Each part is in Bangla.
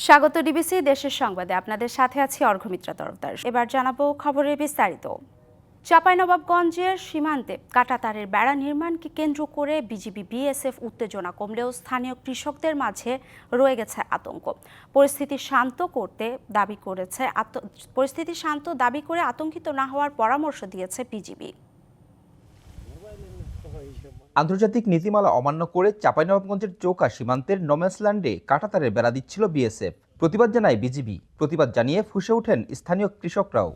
স্বাগত ডিবিসি দেশের সংবাদে আপনাদের সাথে আছি অর্ঘমিত্রা তরফদার। এবার জানাবো খবরের বিস্তারিত। চাঁপাইনবাবগঞ্জের সীমান্তে কাঁটাতারের বেড়া নির্মাণকে কেন্দ্র করে বিজিবি বিএসএফ উত্তেজনা কমলেও স্থানীয় কৃষকদের মাঝে রয়ে গেছে আতঙ্ক। পরিস্থিতি শান্ত দাবি করে আতঙ্কিত না হওয়ার পরামর্শ দিয়েছে বিজিবি। আন্তর্জাতিক নীতিমালা অমান্য করে চাঁপাইনবাবগঞ্জের চৌকা সীমান্তের নোম্যান্সল্যান্ডে কাঁটাতারের বেড়া দিচ্ছিল বিএসএফ। প্রতিবাদ জানায় বিজিবি। প্রতিবাদ জানিয়ে ফুঁসে ওঠেন স্থানীয় কৃষকরাও।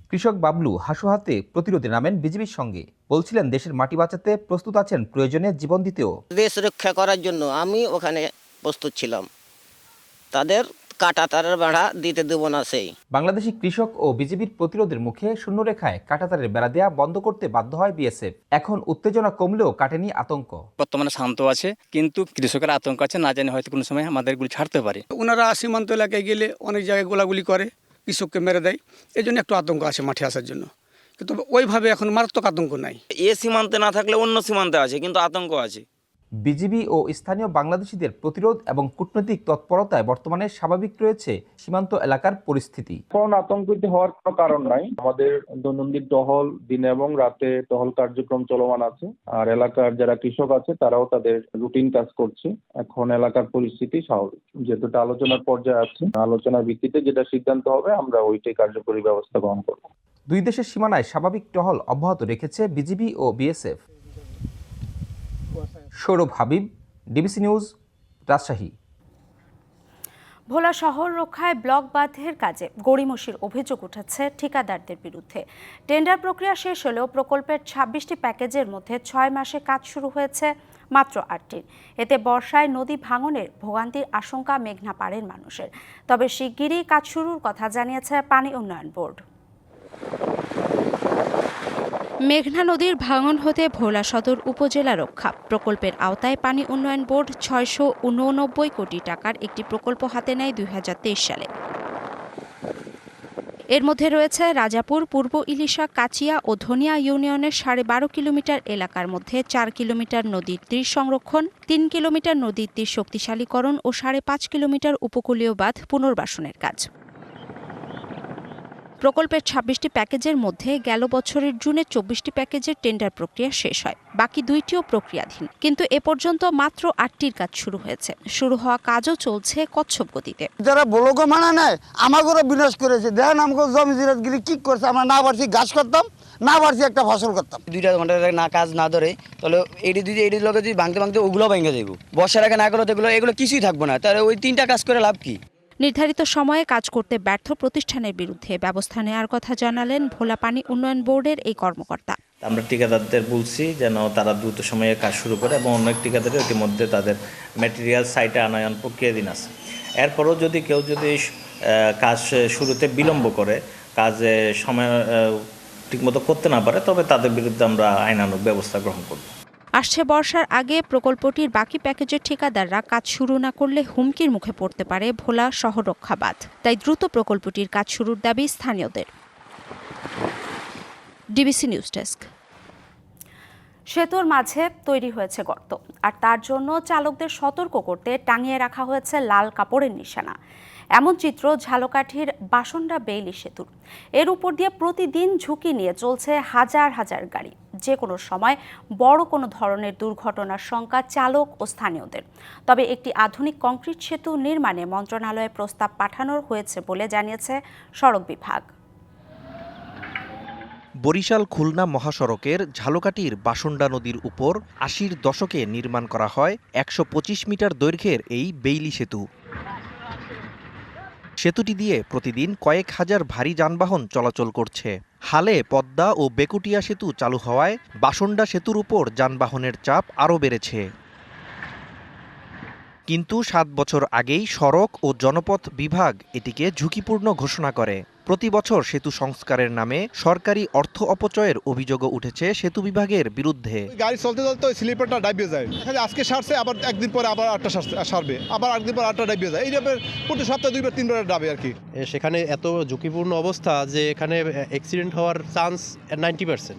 কৃষক বাবলু হাসু হাতে প্রতিরোধে নামেন বিজিবির সঙ্গে। বলছিলেন দেশের মাটি বাঁচাতে প্রস্তুত আছেন, প্রয়োজনে জীবন দিতেও। দেশ রক্ষা করার জন্য আমি ওখানে প্রস্তুত ছিলাম, তাদের কাঁটাতারের বেড়া দিতে দেব না। সেই বাংলাদেশি কৃষক ও বিজিবির প্রতিরোধের মুখে শূন্যরেখায় কাঁটাতারের বেড়া দেয়া বন্ধ করতে বাধ্য হয় বিএসএফ। এখন উত্তেজনা কমলেও কাটেনি আতঙ্ক। বর্তমানে শান্ত আছে, কিন্তু কৃষকের আতঙ্ক আছে, না জানি হয়তো কোনো সময় আমাদের গুলি ছাড়তে পারে। ওনারা সীমান্ত এলাকায় গেলে অনেক জায়গায় গোলাগুলি করে, কৃষককে মেরে দেয়। এই জন্য একটু আতঙ্ক আছে মাঠে আসার জন্য, কিন্তু ওইভাবে এখন মারাত্মক আতঙ্ক নাই। সীমান্তে না থাকলে অন্য সীমান্তে আছে, কিন্তু আতঙ্ক আছে। বিজিবি ও স্থানীয় বাংলাদেশিদের প্রতিরোধ এবং কূটনৈতিক তৎপরতায় বর্তমানে স্বাভাবিক রয়েছে সীমান্ত এলাকার পরিস্থিতি। কোন আতঙ্কিত হওয়ার কোনো কারণ নাই। আমাদের দৈনন্দিন টহল দিনে এবং রাতে টহল কার্যক্রম চলমান আছে। আর এলাকার যারা কৃষক আছে তারাও তাদের রুটিন কাজ করছে। এখন এলাকার পরিস্থিতি স্বাভাবিক। যেটা আলোচনার পর্যায়ে আছে, আলোচনার ভিত্তিতে যেটা সিদ্ধান্ত হবে আমরা ওইটাই কার্যকরী ব্যবস্থা গ্রহণ করব। দুই দেশের সীমানায় স্বাভাবিক টহল অব্যাহত রেখেছে বিজিবি ও BSF. Saurav Habib, DBC news, Rajshahi. Bhola শহর রক্ষায় ব্লক বাঁধের কাজে গড়িমসির অভিযোগ উঠেছে ঠিকাদারদের বিরুদ্ধে। টেন্ডার প্রক্রিয়া শেষ হলেও প্রকল্পের ২৬টি প্যাকেজের মধ্যে ৬ মাসে কাজ শুরু হয়েছে মাত্র ৮টির। এতে বর্ষায় নদী ভাঙনের ভোগান্তির আশঙ্কা মেঘনা পাড়ের মানুষের। তবে শিগগিরই কাজ শুরুর কথা জানিয়েছে পানি উন্নয়ন বোর্ড। মেঘনা নদীর ভাঙন হতে ভোলা সদর উপজেলা রক্ষা প্রকল্পের আওতায় পানি উন্নয়ন বোর্ড ৬৮৯ কোটি টাকার একটি প্রকল্প হাতে নেয় ২০২৩ সালে। এর মধ্যে রয়েছে রাজাপুর, পূর্ব ইলিশা, কাচিয়া ও ধনিয়া ইউনিয়নের ১২.৫ কিলোমিটার এলাকার মধ্যে ৪ কিলোমিটার নদীর তীর সংরক্ষণ, ৩ কিলোমিটার নদীর তীর শক্তিশালীকরণ ও ৫.৫ কিলোমিটার উপকূলীয় বাঁধ পুনর্বাসনের কাজ। প্রকল্পের ২৬টি প্যাকেজের মধ্যে গেল বছরের জুনে ২৪টি প্যাকেজের টেন্ডার প্রক্রিয়া শেষ হয়। বাকি ২টিও প্রক্রিয়াধীন, কিন্তু এ পর্যন্ত মাত্র ৮টির কাজ শুরু হয়েছে। শুরু হওয়া কাজও চলছে কচ্ছপ গতিতে। যারা ব্লক মানা নেয় আমাদেরও বিনাশ করেছে। দেখেন আমাকে জমি জিরাতগিরি কি করছে, আমরা না পারছি গাছ করতাম, না পারছি একটা ফসল করতাম। 2 ঘন্টা না কাজ না ধরে তাহলে এটির লগে যদি ভাঙতে ভাঙতে ওগুলো ভেঙে যাইব। বর্ষার আগে না করলে এগুলো কিছুই থাকবো না। তাহলে ওই 3টা কাজ করে লাভ কি? নির্ধারিত সময়ে কাজ করতে ব্যর্থ প্রতিষ্ঠানের বিরুদ্ধে ব্যবস্থা নেওয়ার কথা জানালেন ভোলা পানি উন্নয়ন বোর্ডের এই কর্মকর্তা। আমরা ঠিকাদারদের বলছি যেন তারা দ্রুত সময়ে কাজ শুরু করে, এবং অনেক ঠিকাদারের ইতিমধ্যে তাদের ম্যাটেরিয়াল সাইটে আনয়ন প্রক্রিয়াধীন আছে। এরপরও যদি কেউ কাজ শুরুতে বিলম্ব করে, কাজে সময় ঠিকমতো করতে না পারে, তবে তাদের বিরুদ্ধে আমরা আইনানুগ ব্যবস্থা গ্রহণ করব। আসছে বর্ষার আগে প্রকল্পটির বাকি প্যাকেজের ঠিকাদাররা কাজ শুরু না করলে হুমকির মুখে পড়তে পারে ভোলা শহর রক্ষা বাঁধ। তাই দ্রুত প্রকল্পটির কাজ শুরুর দাবি স্থানীয়দের। DBC news desk. সেতুর মাঝে তৈরি হয়েছে গর্ত, আর তার জন্য চালকদের সতর্ক করতে টাঙিয়ে রাখা হয়েছে লাল কাপড়ের নিশানা। এমন চিত্র ঝালকাঠির বাসন্ডা বেইলি সেতুর। এর উপর দিয়ে প্রতিদিন ঝুঁকি নিয়ে চলছে হাজার হাজার গাড়ি। যে কোনো সময় বড় কোনো ধরনের দুর্ঘটনার শঙ্কা চালক ও স্থানীয়দের। তবে একটি আধুনিক কংক্রিট সেতু নির্মাণে মন্ত্রণালয়ে প্রস্তাব পাঠানো হয়েছে বলে জানিয়েছে সড়ক বিভাগ। বরিশাল খুলনা মহাসড়কের ঝালকাঠির বাসন্ডা নদীর উপর ৮০-র দশকে নির্মাণ করা হয় ১২৫ মিটার দৈর্ঘ্যের এই বেইলি সেতু। সেতুটি দিয়ে প্রতিদিন কয়েক হাজার ভারী যানবাহন চলাচল করছে। হালে পদ্মা ও বেকুটিয়া সেতু চালু হওয়ায় বাসন্ডা সেতুর উপর যানবাহনের চাপ আরও বেড়েছে। কিন্তু ৭ বছর আগেই সড়ক ও জনপথ বিভাগ এটিকে ঝুঁকিপূর্ণ ঘোষণা করে। প্রতি বছর সেতু সংস্কারের নামে সরকারি অর্থ অপচয়ের অভিযোগও উঠেছে সেতু বিভাগের বিরুদ্ধে। গাড়ি চলতে চলতে ওই স্লিপারটা ডাইবে যায়, আজকে সারছে, আবার একদিন পরে আবার আটটা সারবে, আবার একদিন পরে আটটা ডাইবে যায়। এইভাবে প্রতি সপ্তাহে 2-3বার ডাবে আর কি। সেখানে এত ঝুঁকিপূর্ণ অবস্থা যে এখানে অ্যাক্সিডেন্ট হওয়ার চান্স 90%।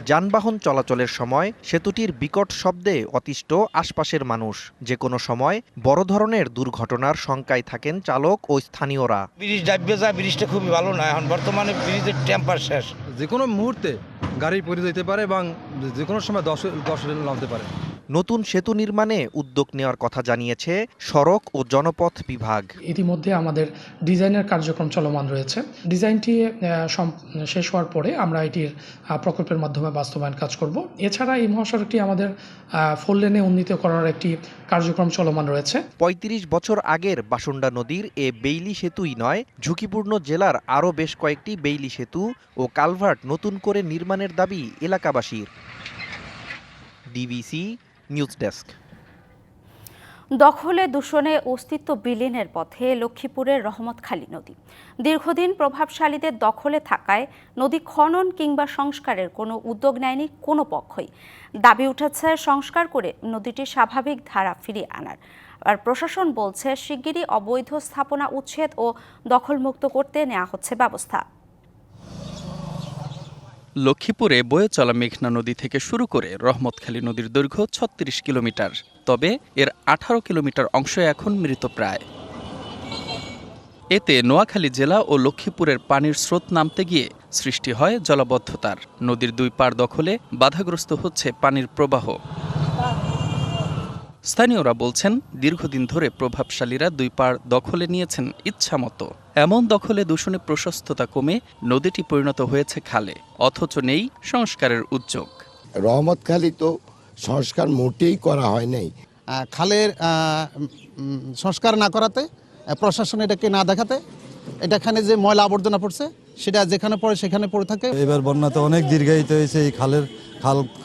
যানবাহন চলাচলের সময় সেতুটির বিকট শব্দে অতিষ্ঠ আশপাশের মানুষ। যে কোনো সময় বড় ধরনের দুর্ঘটনার শঙ্কায় থাকেন চালক ও স্থানীয়রা। ব্রিজ ডাইবে যায়, ব্রিজটা খুবই ভালো না, এখন বর্তমানে ব্রিজের টেম্পার শেষ। যে কোনো মুহূর্তে গাড়ি পড়ে যেতে পারে এবং যে কোনো সময় 10 নামতে পারে। নতুন সেতু নির্মাণে উদ্যোগ নেওয়ার কথা জানিয়েছে সড়ক ও জনপথ বিভাগ। ইতিমধ্যে আমাদের ডিজাইনের কার্যক্রম চলমান রয়েছে। ডিজাইনটি শেষ হওয়ার পরে আমরা এটির প্রকল্পের মাধ্যমে বাস্তবায়ন কাজ করব। এছাড়া এই মহাসড়কটি আমাদের 4 লেনে উন্নীত করার একটি কার্যক্রম চলমান রয়েছে। ৩৫ বছর আগের বাসন্ডা নদীর এ বেইলি সেতুই নয়, ঝুঁকিপূর্ণ জেলার আরও বেশ কয়েকটি বেইলি সেতু ও কালভার্ট নতুন করে নির্মাণের দাবি এলাকাবাসীর। DBC news desk. দখলে দূষণে অস্তিত্ব বিলীনের পথে লক্ষ্মীপুরের রহমতখালী নদী। দীর্ঘদিন প্রভাবশালীদের দখলে থাকায় নদী খনন কিংবা সংস্কারের কোনো উদ্যোগ নেয়নি কোনো পক্ষই। দাবি উঠেছে সংস্কার করে নদীটি স্বাভাবিক ধারা ফিরিয়ে আনার। আর প্রশাসন বলছে শিগগিরই অবৈধ স্থাপনা উচ্ছেদ ও দখলমুক্ত করতে নেওয়া হচ্ছে ব্যবস্থা। লক্ষ্মীপুরে বয়ে চলা মেঘনা নদী থেকে শুরু করে রহমতখালী নদীর দৈর্ঘ্য ৩৬ কিলোমিটার। তবে এর ১৮ কিলোমিটার অংশ এখন মৃতপ্রায়। এতে নোয়াখালী জেলা ও লক্ষ্মীপুরের পানির স্রোত নামতে গিয়ে সৃষ্টি হয় জলাবদ্ধতার। নদীর দুই পাড় দখলে বাধাগ্রস্ত হচ্ছে পানির প্রবাহ। স্থানীয়রা বলছেন, দীর্ঘদিন ধরে প্রভাবশালীরা দুই পাড় দখলে নিয়েছেন ইচ্ছামতো। এমন দখলে দূষণে প্রশস্ততা কমে নদীটি পরিণত হয়েছে খালে, অথচ নেই সংস্কারের উদ্যোগ। রহমতখালী তো সংস্কার মোটেই করা হয় নাই। খালের সংস্কার না করাতে, প্রশাসন এটাকে না দেখাতে, এটাখানে যে ময়লা আবর্জনা পড়ছে সেটা যেখানে পড়ে সেখানে পড়ে থাকে। এবার বন্যাতে অনেক দীর্ঘায়িত হয়েছে এই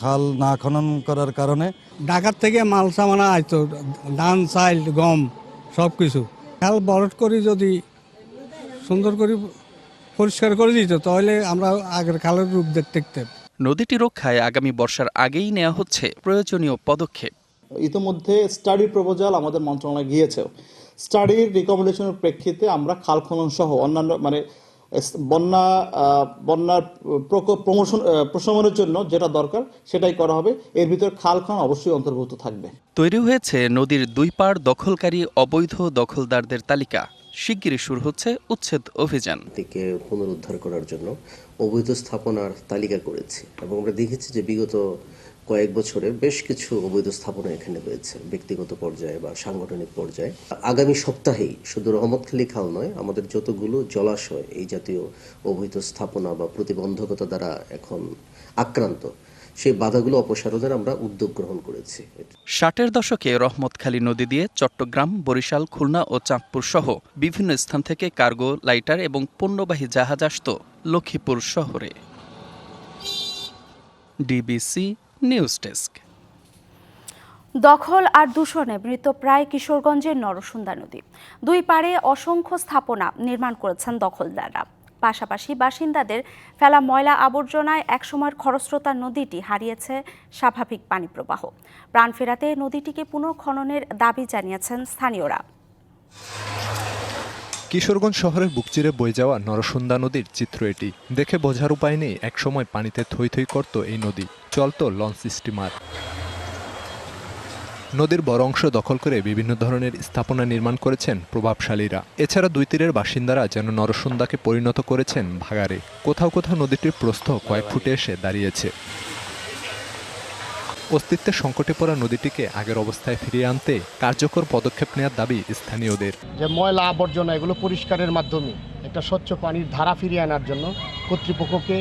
খাল না খনন করার কারণে। ঢাকার থেকে মাল সামানা আইতো, ধান চাল গম সব কিছু। খাল বরট করে যদি সুন্দর করে পরিষ্কার করে দিত তাহলে আমরা আগের খালের রূপ দেখতে। নদীটি রক্ষায় আগামী বর্ষার আগেই নেওয়া হচ্ছে প্রয়োজনীয় পদক্ষেপ। ইতিমধ্যে স্টাডি প্রপোজাল আমাদের মন্ত্রণালয়ে গিয়েছে। স্টাডির রিকমেন্ডেশনের প্রেক্ষিতে আমরা খাল খনন সহ অন্যান্য বন্যার প্রকোপ প্রশমনের জন্য যেটা দরকার সেটাই করা হবে। এর ভিতর খাল খনন অবশ্যই অন্তর্ভুক্ত থাকবে। তৈরি হয়েছে নদীর দুই পাড় দখলকারী অবৈধ দখলদারদের তালিকা। শিগগিরই শুরু হচ্ছে উচ্ছেদ অভিযান। থেকে পুনরুদ্ধার করার জন্য অবৈধ স্থাপনার তালিকা করেছি এবং আমরা দেখেছি যে বিগত কয়েক বছরে বেশ কিছু অবৈধ স্থাপনা এখানে রয়েছে, ব্যক্তিগত পর্যায়ে বা সাংগঠনিক পর্যায়ে। আগামী সপ্তাহেই শুধু রহমতখালী খাল নয়, আমাদের যতগুলো জলাশয় এই জাতীয় অবৈধ স্থাপনা বা প্রতিবন্ধকতা দ্বারা এখন আক্রান্ত, সেই বাধাগুলো অপসারণের আমরা উদ্যোগ গ্রহণ করেছি। 60-এর দশকে রহমতখালী নদী দিয়ে চট্টগ্রাম, বরিশাল, খুলনা ও চাঁদপুর সহ বিভিন্ন স্থান থেকে কার্গো, লাইটার এবং পণ্যবাহী জাহাজ আসত লক্ষ্মীপুর শহরে। DBC news desk. দখল আর দূষণে মৃতপ্রায় কিশোরগঞ্জের নরসুন্দা নদী। দুই পাড়ে অসংখ্য স্থাপনা নির্মাণ করেছেন দখলদাররা। পাশাপাশি বাসিন্দাদের ফেলা ময়লা আবর্জনায় একসময়ের খরস্রোতা নদীটি হারিয়েছে স্বাভাবিক পানি প্রবাহ। প্রাণ ফেরাতে নদীটিকে পুনঃখননের দাবি জানিয়েছেন স্থানীয়রা। কিশোরগঞ্জ শহরের বুক চিরে বয়ে যাওয়া নরসুন্দা নদীর চিত্র এটি। দেখে বোঝার উপায় নেই, একসময় পানিতে থই থই করত এই নদী, চলত লঞ্চ স্টিমার। নদীর বড় অংশ দখল করে বিভিন্ন ধরনের স্থাপনা নির্মাণ করেছেন প্রভাবশালীরা। এছাড়া দুই তীরের বাসিন্দারা যেন নরসুন্দাকে পরিণত করেছেন ভাগাড়ে। কোথাও কোথাও নদীটির প্রস্থ কয়েক ফুটে এসে দাঁড়িয়েছে। অস্তিত্বের সংকটে পড়া নদীটিকে আগের অবস্থায় ফিরিয়ে আনতে কার্যকর পদক্ষেপ নেওয়ার দাবি স্থানীয়দের। যে ময়লা আবর্জনা এগুলো পরিষ্কারের মাধ্যমে একটা স্বচ্ছ পানির ধারা ফিরিয়ে আনার জন্য কর্তৃপক্ষকে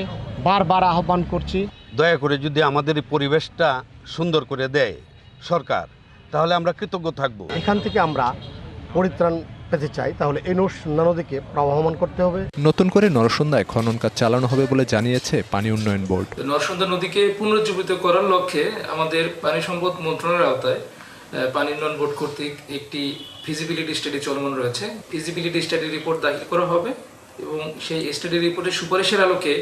বারবার আহ্বান করছি। দয়া করে যদি আমাদের এই পরিবেশটা সুন্দর করে দেয় সরকার, তাহলে আমরা কৃতজ্ঞ থাকব। এখান থেকে আমরা পরিত্রাণ পেতে চাই, তাহলে এই নরসুন্দা নদীকে প্রবহমান করতে হবে। নতুন করে নরসুন্দায় খনন কাজ চালানো হবে বলে জানিয়েছে পানি উন্নয়ন বোর্ড। নরসুন্দা নদীকে পুনরুজ্জীবিত করার লক্ষ্যে আমাদের পানি সম্পদ মন্ত্রণালয়ের আওতায় পানি উন্নয়ন বোর্ড কর্তৃক একটি ফিজিবিলিটি স্টাডি চলমান রয়েছে। ফিজিবিলিটি স্টাডি রিপোর্ট দাখিল করা হবে এবং সেই স্টাডি রিপোর্টের সুপারিশের আলোকে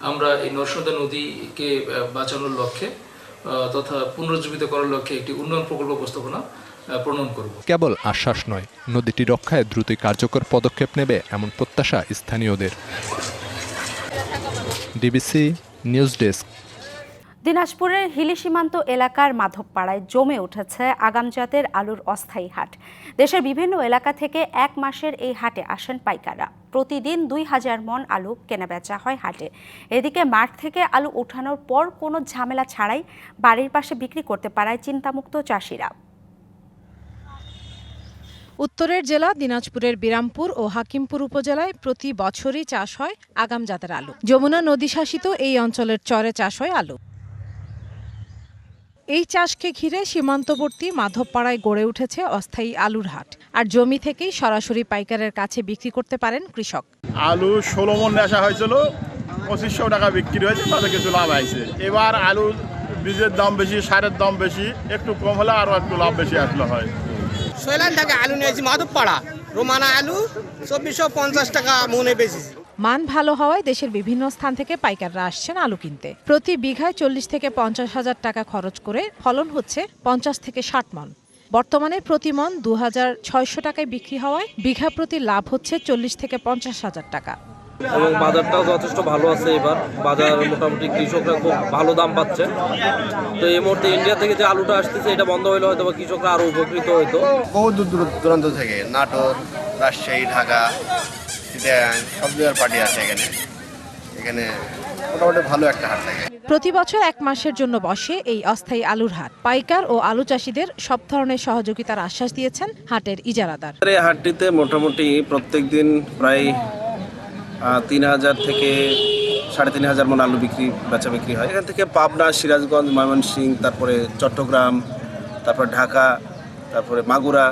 আমরা এই নরসুন্দা নদীকে বাঁচানোর লক্ষ্যে তথা পুনরুজ্জীবিত করার লক্ষ্যে একটি উন্নয়ন প্রকল্প উপস্থাপনা প্রণয়ন করব। কেবল আশ্বাস নয়, নদীটি রক্ষায় দ্রুতই কার্যকর পদক্ষেপ নেবে এমন প্রত্যাশা স্থানীয়দের। DBC news desk. দিনাজপুরের হিলি সীমান্ত এলাকার মাধবপাড়ায় জমে উঠেছে আগাম জাতের আলুর অস্থায়ী হাট। দেশের বিভিন্ন এলাকা থেকে এক মাসের এই হাটে আসেন পাইকাররা। প্রতিদিন 2000 মণ আলু কেনাবেচা হয় হাটে। এদিকে মাঠ থেকে আলু ওঠানোর পর কোনো ঝামেলা ছাড়াই বাড়ির পাশে বিক্রি করতে পারায় চিন্তামুক্ত চাষিরা। উত্তরের জেলা দিনাজপুরের বিরামপুর ও হাকিমপুর উপজেলায় প্রতি বছরই চাষ হয় আগাম জাতের আলু। যমুনা নদী শাসিত এই অঞ্চলের চরে চাষ হয় আলু। এই চাষকে ঘিরে সীমান্তবর্তী মাধবপাড়ায় গড়ে উঠেছে অস্থায়ী আলুর হাট। আর জমি থেকেই সরাসরি পাইকারের কাছে বিক্রি করতে পারেন কৃষক। আলু 16 মণ নেশা হয়েছিল, 2500 টাকা বিক্রি হয়েছে, তাতে কিছু লাভ হয়েছে। এবার আলুর বীজের দাম বেশি, সারের দাম বেশি, একটু কম হলে আরও একটু লাভ বেশি আসলে হয়। সোয়েলান থেকে আলু নিয়েছি মাধবপাড়া, রোমানা আলু 2450 টাকা মনে বেশি। মান ভালো হওয়ায় দেশের বিভিন্ন স্থান থেকে পাইকাররা আসছেন আলু কিনতে। প্রতি বিঘায় 40 থেকে 50 হাজার টাকা খরচ করে ফলন হচ্ছে 50 থেকে 60 মণ। বর্তমানে প্রতি মণ 2600 টাকায় বিক্রি হওয়ায় বিঘা প্রতি লাভ হচ্ছে 40 থেকে 50 হাজার টাকা। এবং বাজারটাও যথেষ্ট ভালো আছে। এবার বাজার মোটামুটি কৃষকরা খুব ভালো দাম পাচ্ছে। তো এই মুহূর্তে ইন্ডিয়া থেকে যে আলুটা আসতেছে এটা বন্ধ হইলে হয়তো কৃষকরা আরো উপকৃত হইতো। বহু দূর দূরান্ত থেকে নাটোর, রাজশাহী, ঢাকা, সব জায়গার পার্টি আছে এখানে মোটামুটি ভালো একটা হাট থাকে। প্রতি বছর এক মাসের জন্য বসে এই অস্থায়ী আলুর হাট। পাইকার ও আলু চাষিদের সব ধরনের সহযোগিতার আশ্বাস দিয়েছেন হাটের ইজারাদার। এই হাটটিতে মোটামুটি প্রত্যেকদিন প্রায় 3000 থেকে 3500 মণ আলু বেচা বিক্রি হয়। এখান থেকে পাবনা, সিরাজগঞ্জ, ময়মনসিংহ, তারপরে চট্টগ্রাম, তারপর ঢাকা, তারপরে মাগুরা,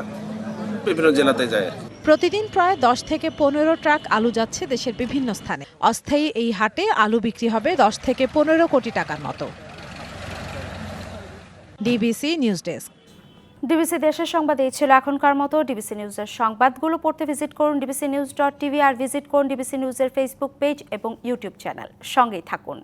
বিভিন্ন জেলাতে যায়। প্রতিদিন প্রায় 10 থেকে 15 ট্রাক আলু যাচ্ছে দেশের বিভিন্ন স্থানে। অস্থায়ী এই হাটে আলু বিক্রি হবে 10 থেকে 15 কোটি টাকার মতো। DBC news desk. ডিবিসি দেশের সংবাদ এই ছিল এখনকার মতো। ডিবিসি নিউজের সংবাদগুলো পড়তে ভিজিট করুন dbcnews.tv আর ভিজিট করুন ডিবিসি নিউজের ফেসবুক পেজ এবং ইউটিউব চ্যানেল। সঙ্গেই থাকুন।